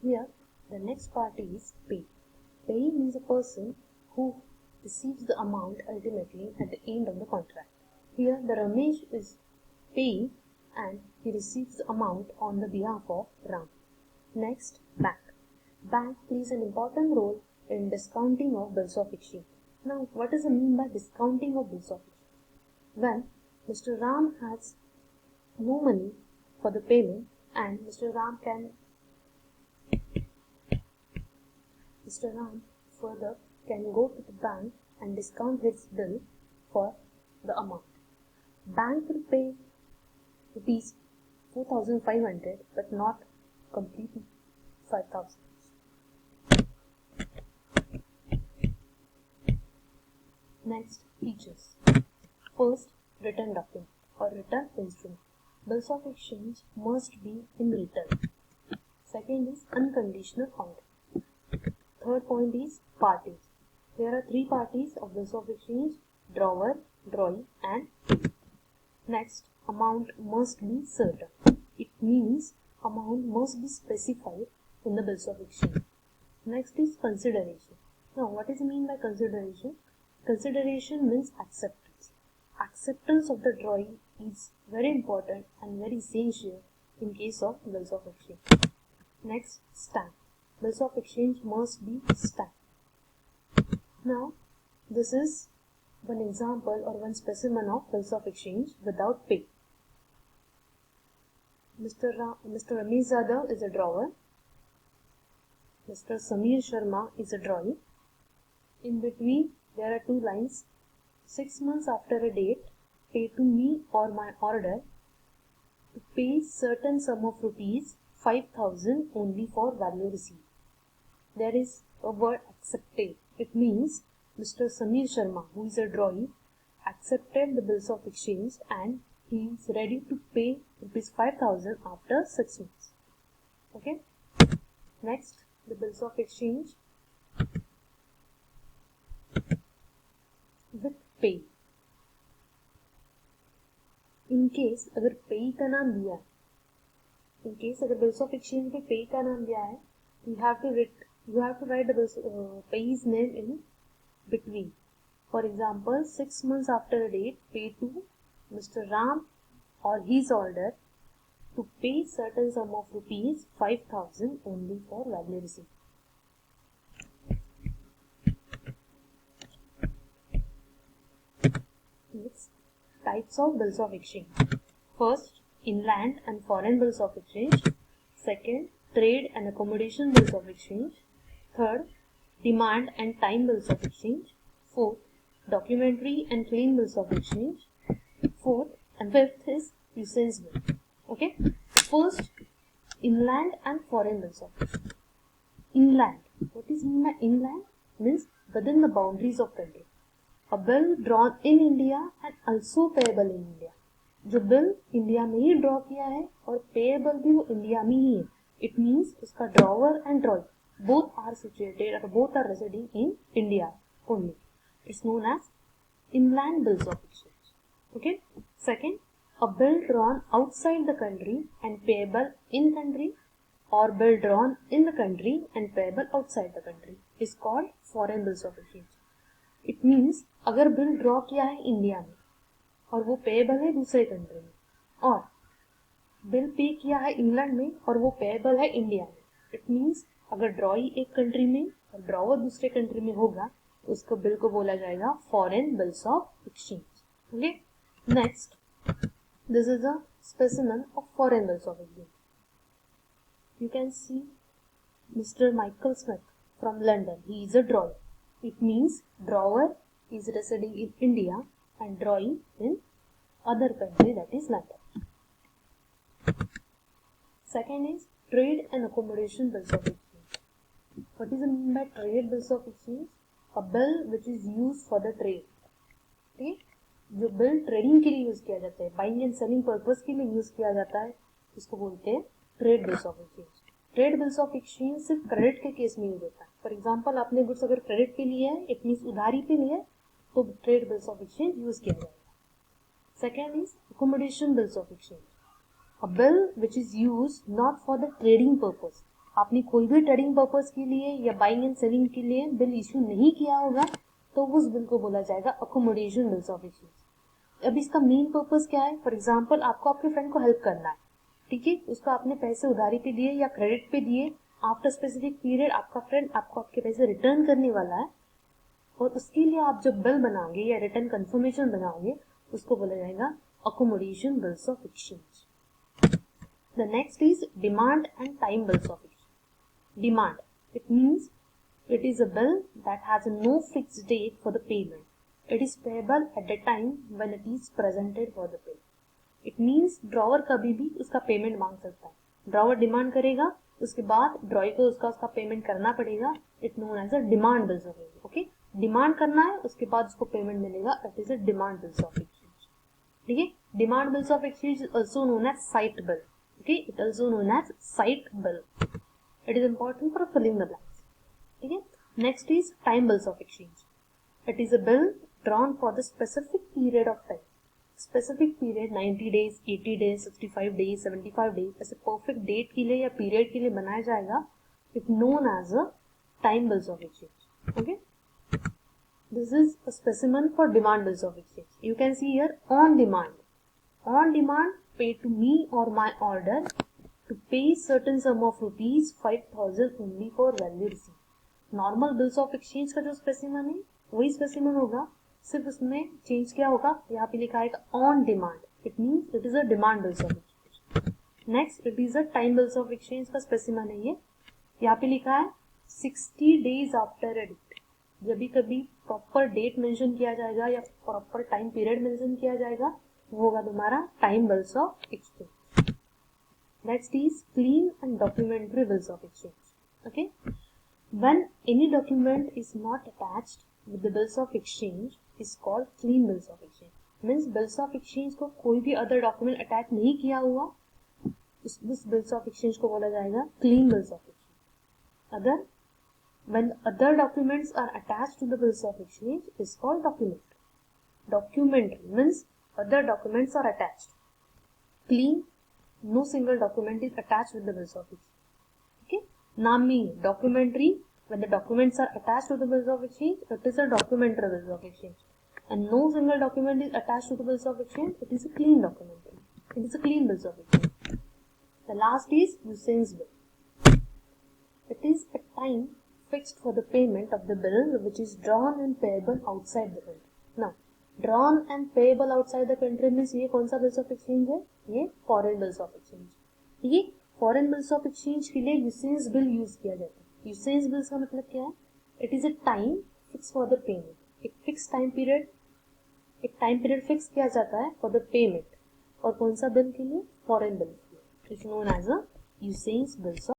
Here, the next party is pay. Pay means a person who receives the amount ultimately at the end of the contract. Here, the Ramesh is paying and he receives the amount on the behalf of Ram. Next, bank. Bank plays an important role in discounting of bills of exchange. Now, what does it mean by discounting of bills of exchange? When Mr. Ram has no money for the payment and Mr. Ram further can go to the bank and discount his bill for the amount. Bank will pay rupees 4,500 but not completely 5,000. Next, features. First, written document or written instrument. Bills of exchange must be in written. Second is unconditional contract. Third point is parties. There are three parties of bills of exchange: drawer, drawee and pay. Next, amount must be certain. It means amount must be specified in the bills of exchange. Next is consideration. Now, what is mean by consideration? Consideration means acceptance. Acceptance of the drawee is very important and very essential in case of bills of exchange. Next, stamp. Bills of exchange must be stamped. Now, this is one example or one specimen of bills of exchange without pay. Mr. Ramesh Yadav is a drawer. Mr. Samir Sharma is a drawee. In between, there are two lines. 6 months after a date, pay to me or my order to pay certain sum of rupees 5,000 only for value received. There is a word accepted. It means Mr. Samir Sharma, who is a drawee, accepted the bills of exchange and he is ready to pay rupees 5,000 after 6 months. Okay. Next, the bills of exchange with pay. In case अगर pay का नाम दिया है, in case अगर bills of exchange पे pay का नाम दिया है, you have to write the pay's name in between. For example, 6 months after a date, pay to Mr. Ram or his order to pay certain sum of rupees 5,000 only for value received. Next, types of bills of exchange. First, inland and foreign bills of exchange. Second, trade and accommodation bills of exchange. Third, demand and time bills of exchange. Fourth, documentary and claim bills of exchange. Fourth and fifth is usance bill. Okay. First, inland and foreign bills of exchange. Inland. What is mean by inland? Means within the boundaries of country. A bill drawn in India and also payable in India. जो bill India में ही draw किया है और payable भी वो India में ही है. It means उसका drawer and ड्रॉई both are situated or both are residing in India only. It's known as inland bills of exchange. Okay. Second, a bill drawn outside the country and payable in country or bill drawn in the country and payable outside the country is called foreign bills of exchange. It means अगर bill draw किया है India में और वो payable है दूसरे country में, और बिल पे किया है इंग्लैंड में और वो पेएबल है इंडिया में. इट मीन्स अगर ड्रॉई एक कंट्री में और ड्रॉवर दूसरे कंट्री में होगा तो उसको बिल को बोला जाएगा foreign bills of exchange. Okay. Next, this is a specimen of foreign bills of exchange. You can see mister Michael Smith from London. He is a drawer. It means drawer is residing in India and drawee in other country, that is London. Second is trade and accommodation bills of exchange. What is the mean by trade bills of exchange? A bill which is used for the trade. ठीक, जो bill trading के लिए use किया जाता है, buying and selling purpose के लिए use किया जाता है, इसको बोलते हैं trade bills of exchange. Trade bills of exchange सिर्फ क्रेडिट के केस में यूज होता है. फॉर एग्जांपल, आपने गुड्स अगर क्रेडिट पे लिया है, इट मींस उधारी पे लिया है, तो trade bills of exchange use किया जाएगा. Second is accommodation bills of exchange. A bill which is use not for the trading purpose आपने कोई भी ट्रेडिंग पर्पस के लिए या बाइंग एंड सेलिंग के लिए बिल इश्यू नहीं किया होगा तो उस बिल को बोला जाएगा अकोमोडेशन बिल्स ऑफ एक्सचेंज। अब इसका मेन पर्पस क्या है? फॉर एग्जाम्पल आपको आपके फ्रेंड को हेल्प करना है, ठीक है, उसको आपने पैसे उधारी पे दिए या क्रेडिट पे दिए, आफ्टर स्पेसिफिक पीरियड आपका फ्रेंड आपको आपके पैसे रिटर्न करने वाला है और उसके लिए आप जब बिल बनाओगे या रिटर्न कंफर्मेशन बनाओगे उसको बोला जाएगा accommodation bills of exchange. The next is demand and time bills of exchange. Demand, it means it is a bill that has no fixed date for the payment. It is payable at the time when it is presented for the payment. It means drawer कभी भी उसका payment मांग सकता है, drawer demand करेगा, उसके बाद drawer को उसका पेमेंट करना पड़ेगा। It known as a demand bills of exchange. Okay, demand करना है, उसके बाद उसको पेमेंट मिलेगा, it is a demand bills of exchange. ठीक है, demand bills of exchange is also known as sight bill. Okay, it also known as sight bill. It is important for filling the blanks. ठीक है, next is time bills of exchange. It is a bill drawn for the specific period of time. Specific period 90 days, 80 days, 65 days, 75 days, ऐसे perfect date के लिए या period के लिए बनाया जाएगा. It known as a time bills of exchange. Okay. This is a specimen for demand bills of exchange. You can see here on demand. On demand, pay to me or my order to pay certain sum of rupees 5,000 only for value received. Normal bills of exchange का जो specimen है वही specimen होगा, सिर्फ उसमें change क्या होगा, यहाँ पे लिखा है on demand. It means it is a demand bills of exchange. Next, it is a time bills of exchange का स्पेसिमन है ये, यहाँ पे लिखा है 60 डेज आफ्टर अ डेट। जब भी कभी प्रॉपर डेट मेंशन किया जाएगा या प्रॉपर टाइम पीरियड मेंशन किया जाएगा वो होगा तुम्हारा time bills of exchange. Next is clean and documentary bills of exchange. Okay, when any document is not attached with the bills of exchange is called clean bills of exchange. Means bills of exchange को कोई भी other document attach नहीं किया हुआ, उस bills of exchange को बोला जाएगा clean bills of exchange. अगर when other documents are attached to the bills of exchange is called documentary. Documentary means other documents are attached. Clean, no single document is attached with the bills of exchange. Okay, नाम में documentary, when the documents are attached to the bills of exchange it is a documentary bills of exchange, and no single document is attached to the bills of exchange, it is a clean documentary, it is a clean bills of exchange. The last is usance bill. It is a time fixed for the payment of the bill which is drawn and payable outside the country. Now drawn and payable outside the country means ये कौन सा bills of exchange है? ये foreign bills of exchange. ये foreign bills of exchange के लिए यूसेंस bill use किया जाता है। यूसेंस बिल्स का मतलब क्या है? It is a time fix for the payment. एक फिक्स टाइम पीरियड फिक्स किया जाता है फॉर द पेमेंट, और कौन सा बिल के लिए? फॉरेन बिल के लिए। It's known as a usance bills